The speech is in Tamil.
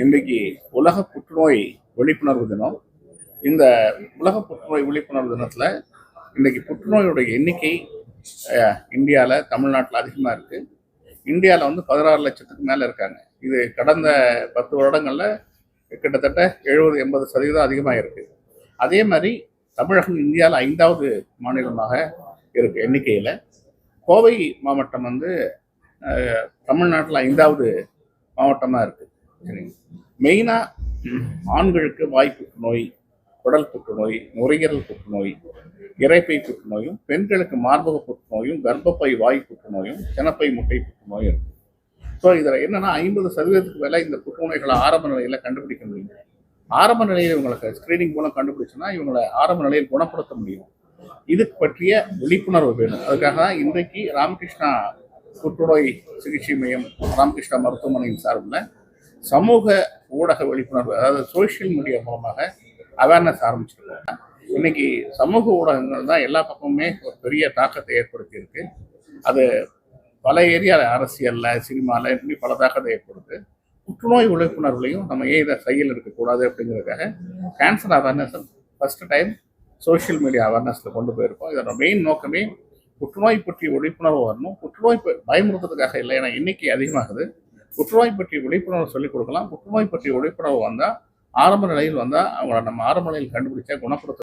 இன்றைக்கு உலக புற்றுநோய் விழிப்புணர்வு தினம். இந்த உலக புற்றுநோய் விழிப்புணர்வு தினத்தில் இன்றைக்கி புற்றுநோயுடைய எண்ணிக்கை இந்தியாவில், தமிழ்நாட்டில் அதிகமாக இருக்குது. இந்தியாவில் 16 லட்சத்துக்கு மேலே இருக்காங்க. இது கடந்த 10 வருடங்களில் கிட்டத்தட்ட 70-80% அதிகமாக இருக்குது. அதே மாதிரி தமிழகம் இந்தியாவில் 5வது மாநிலமாக இருக்குது எண்ணிக்கையில். கோவை மாவட்டம் தமிழ்நாட்டில் 5வது மாவட்டமாக இருக்குது. மெயினாக ஆண்களுக்கு வாய் புற்றுநோய், குடல் புற்றுநோய், நுரையீரல் புற்றுநோய், இரைப்பை புற்றுநோயும், பெண்களுக்கு மார்பக புற்றுநோயும், கர்ப்பப்பை வாய் புற்றுநோயும், சினப்பை முட்டை புற்றுநோயும் இருக்குது. ஸோ இதில் என்னென்னா 50% மேலே இந்த புற்றுநோய்களை ஆரம்ப நிலையில் கண்டுபிடிக்க முடியும். ஆரம்ப நிலையில் இவங்களுக்கு ஸ்க்ரீனிங் மூலம் கண்டுபிடிச்சுன்னா இவங்களை ஆரம்ப நிலையில் குணப்படுத்த முடியும். இது பற்றிய விழிப்புணர்வு வேணும். அதுக்காக தான் இன்றைக்கு ராமகிருஷ்ணா புற்றுநோய் சிகிச்சை மையம், ராமகிருஷ்ணா மருத்துவமனையின் சார்பில் சமூக ஊடக விழிப்புணர்வு, அதாவது சோஷியல் மீடியா மூலமாக அவேர்னஸ் ஆரம்பிச்சிருக்கோம். இன்னைக்கு சமூக ஊடகங்கள் தான் எல்லா பக்கமுமே ஒரு பெரிய தாக்கத்தை ஏற்படுத்தியிருக்கு. அது பல ஏரியாவில், அரசியலில், சினிமாவில் இப்படி பல தாக்கத்தை ஏற்படுத்து. புற்றுநோய் விழிப்புணர்வுலையும் நம்ம ஏன் இதை செயல் இருக்கக்கூடாது அப்படிங்கிறதுக்காக cancer awareness first time social media அவேர்னஸில் கொண்டு போயிருக்கோம். இதோட மெயின் நோக்கமே புற்றுநோய் பற்றி விழிப்புணர்வு வரணும். புற்றுநோய் பயமுறுத்துறதுக்காக இல்லை, ஏன்னா எண்ணிக்கை அதிகமாகுது. புற்றுநோய் பற்றி விழிப்புணர்வு சொல்லிக் கொடுக்கலாம். புற்றுநோய் பற்றி விழிப்புணர்வு வந்தால், ஆரம்ப நிலையில் வந்தால் அவங்கள நம்ம ஆரம்ப நிலையில் கண்டுபிடிச்சா குணப்படுத்த